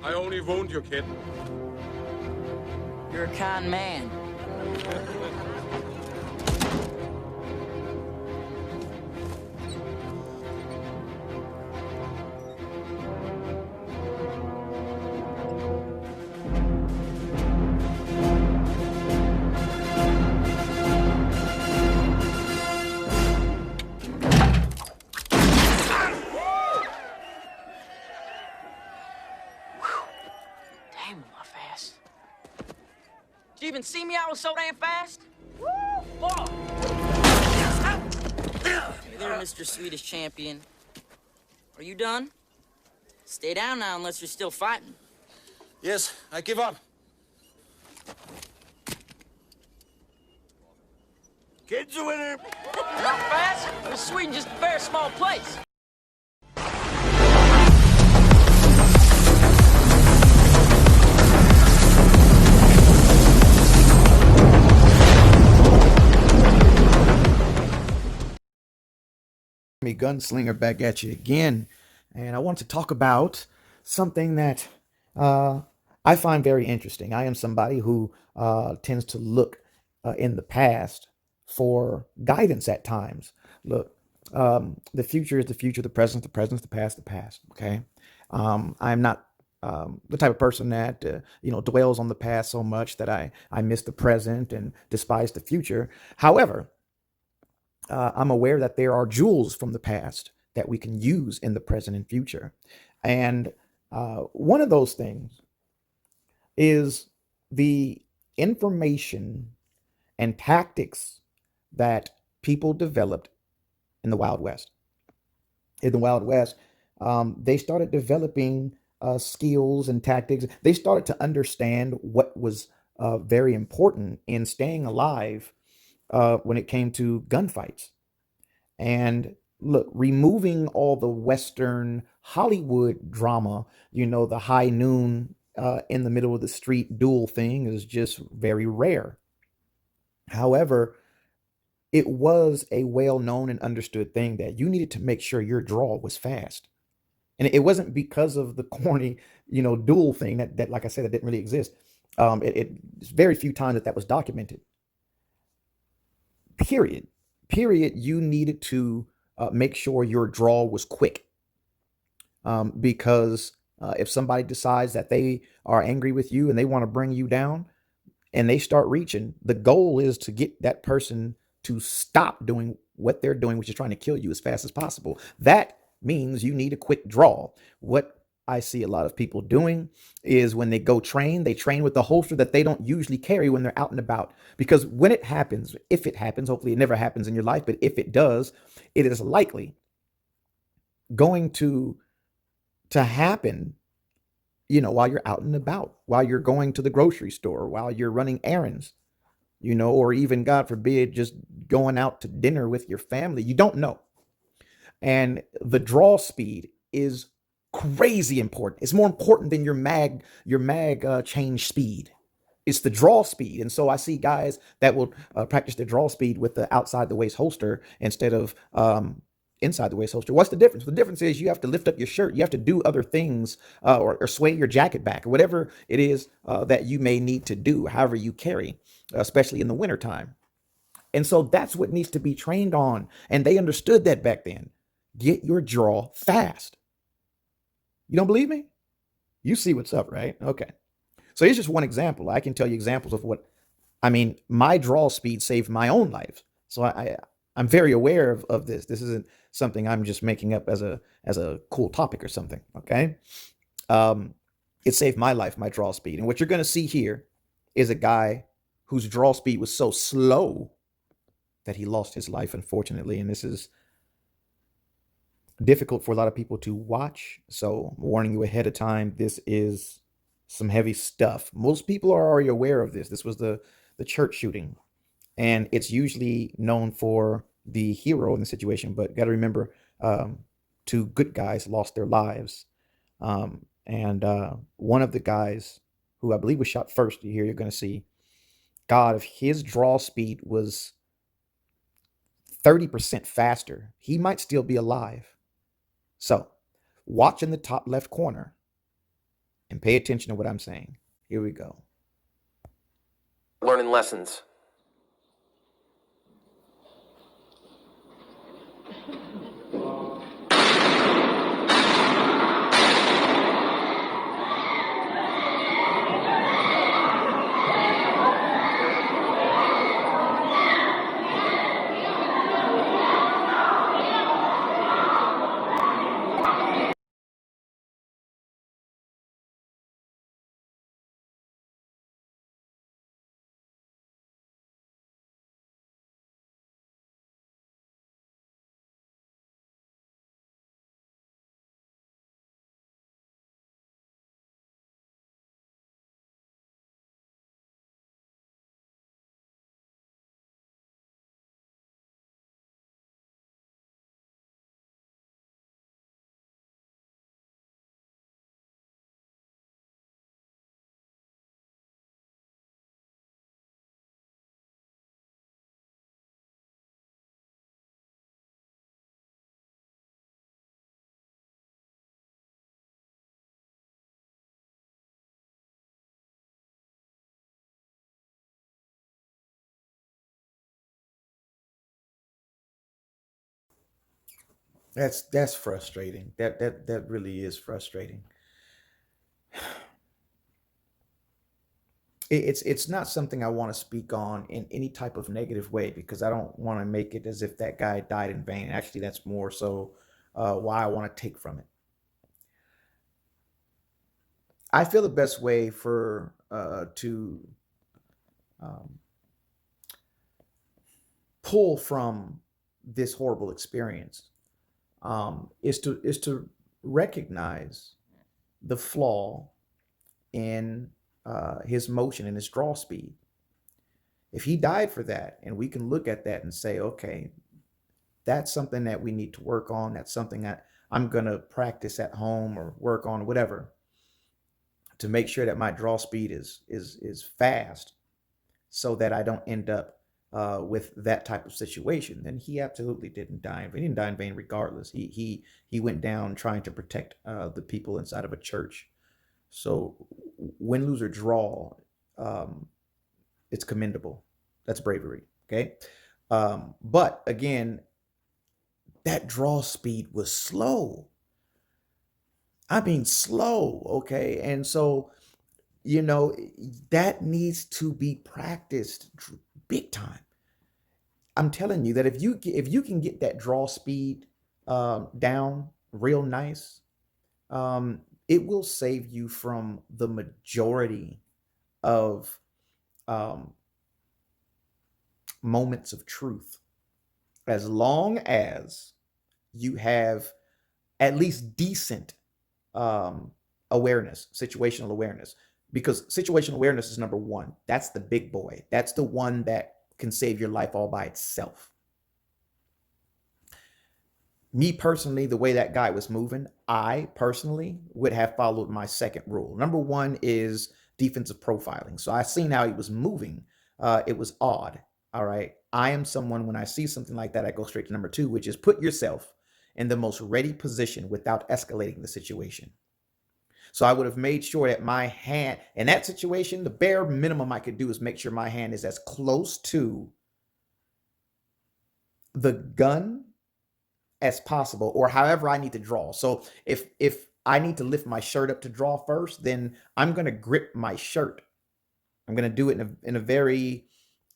I only wound you, kid. You're a kind man. Damn, am I fast. Did you even see me? I was so damn fast. Woo! Boy! Hey there, Mr. Swedish Champion. Are you done? Stay down now unless you're still fighting. Yes, I give up. Kid's a winner. Not fast? Well, Sweden just a very small place. Gunslinger back at you again, and I want to talk about something that I find very interesting. I am somebody who tends to look in the past for guidance at times. Look, the future is the future, the present is the past, the past. Okay, I'm not the type of person that dwells on the past so much that I miss the present and despise the future. However, I'm aware that there are jewels from the past that we can use in the present and future. And one of those things is the information and tactics that people developed in the Wild West. In the Wild West, they started developing skills and tactics. They started to understand what was very important in staying alive when it came to gunfights. And look, removing all the Western Hollywood drama, the high noon in the middle of the street duel thing is just very rare. However, it was a well known and understood thing that you needed to make sure your draw was fast. And it wasn't because of the corny, duel thing that like I said, that didn't really exist. It's very few times that was documented. Period. You needed to make sure your draw was quick, because if somebody decides that they are angry with you and they want to bring you down and they start reaching, the goal is to get that person to stop doing what they're doing, which is trying to kill you as fast as possible. That means you need a quick draw. What I see a lot of people doing is when they go train, they train with the holster that they don't usually carry when they're out and about. Because when it happens, if it happens, hopefully it never happens in your life, but if it does, it is likely going to happen, while you're out and about, while you're going to the grocery store, while you're running errands, or even, God forbid, just going out to dinner with your family. You don't know. And the draw speed is crazy important. It's more important than your mag change speed. It's the draw speed. And so I see guys that will practice their draw speed with the outside the waist holster instead of inside the waist holster. What's the difference? The difference is you have to lift up your shirt. You have to do other things, or sway your jacket back, or whatever it is that you may need to do, however you carry, especially in the wintertime. And so that's what needs to be trained on. And they understood that back then. Get your draw fast. You don't believe me? You see what's up, right? Okay. So here's just one example. I can tell you examples of my draw speed saved my own life. So I'm very aware of this. This isn't something I'm just making up as a cool topic or something. Okay. It saved my life, my draw speed. And what you're going to see here is a guy whose draw speed was so slow that he lost his life, unfortunately. And this is difficult for a lot of people to watch. So I'm warning you ahead of time. This is some heavy stuff. Most people are already aware of this. This was the church shooting. And it's usually known for the hero in the situation. But got to remember, two good guys lost their lives. And one of the guys, who I believe was shot first, you're going to see, God, if his draw speed was 30% faster, he might still be alive. So watch in the top left corner. and pay attention to what I'm saying. Here we go. Learning lessons. That's frustrating. That really is frustrating. It's not something I want to speak on in any type of negative way because I don't want to make it as if that guy died in vain. Actually, that's more so why I want to take from it. I feel the best way for to um, pull from this horrible experience is to recognize the flaw in his motion and his draw speed. If he died for that, and we can look at that and say, okay, that's something that we need to work on. That's something that I'm gonna practice at home or work on, whatever, to make sure that my draw speed is fast, so that I don't end up with that type of situation. Then he absolutely didn't die. He didn't die in vain, regardless. He went down trying to protect the people inside of a church. So win, lose, or draw, um, it's commendable. That's bravery. Okay. But again, that draw speed was slow. I mean, slow. Okay. And so, you know, that needs to be practiced big time. I'm telling you that if you can get that draw speed down real nice, it will save you from the majority of um, moments of truth, as long as you have at least decent um, awareness, situational awareness, because situational awareness is number one. That's the big boy. That's the one that can save your life all by itself. Me personally, the way that guy was moving, I personally would have followed my second rule. Number one is defensive profiling. So I seen how he was moving. It was odd. All right. I am someone, when I see something like that, I go straight to number two, which is put yourself in the most ready position without escalating the situation. So I would have made sure that my hand in that situation, the bare minimum I could do is make sure my hand is as close to the gun as possible, or however I need to draw. So if I need to lift my shirt up to draw first, then I'm going to grip my shirt. I'm going to do it in a very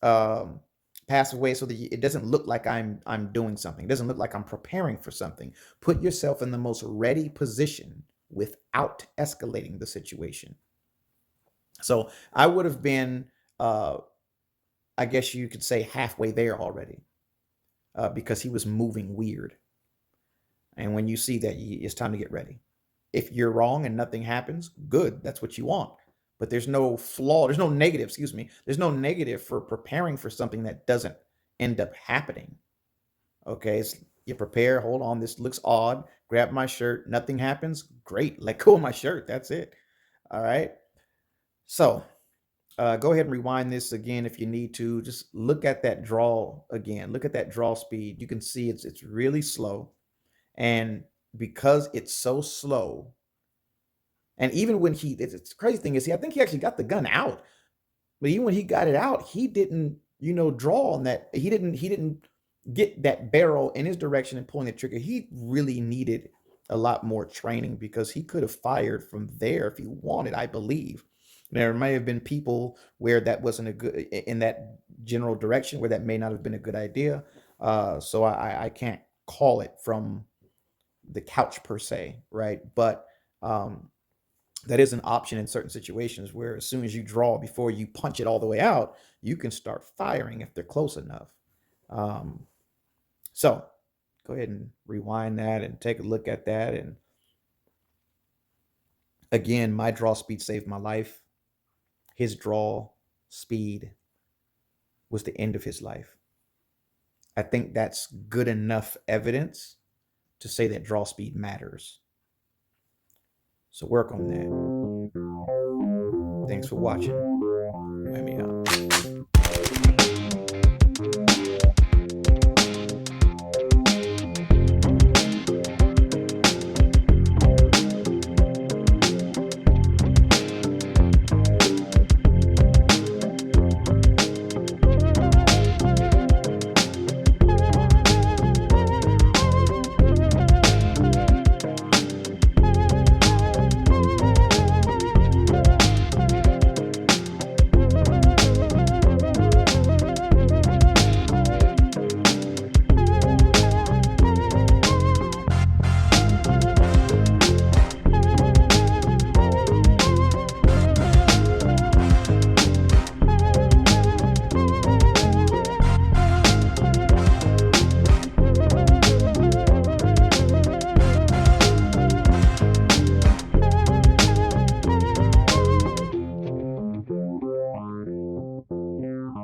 um, passive way, so that it doesn't look like I'm doing something. It doesn't look like I'm preparing for something. Put yourself in the most ready position without escalating the situation. So I would have been, uh, I guess you could say, halfway there already, because he was moving weird. And when you see that, it's time to get ready. If you're wrong and nothing happens, good. That's what you want. But there's no flaw. There's no negative, excuse me. There's no negative for preparing for something that doesn't end up happening. Okay. You prepare, hold on, this looks odd. Grab my shirt. Nothing happens. Great. Let go of my shirt. That's it. All right. So go ahead and rewind this again if you need to. Just look at that draw again. Look at that draw speed. You can see it's really slow. And because it's so slow, And even when it's crazy thing is, I think he actually got the gun out, but even when he got it out, he didn't, draw on that. He didn't get that barrel in his direction and pulling the trigger. He really needed a lot more training because he could have fired from there if he wanted, I believe. There may have been people where that wasn't a good in that general direction where that may not have been a good idea. So I can't call it from the couch per se, right? But that is an option in certain situations where as soon as you draw before you punch it all the way out, you can start firing if they're close enough. So go ahead and rewind that and take a look at that. And again, my draw speed saved my life. His draw speed was the end of his life. I think that's good enough evidence to say that draw speed matters. So work on that. Thanks for watching. Let me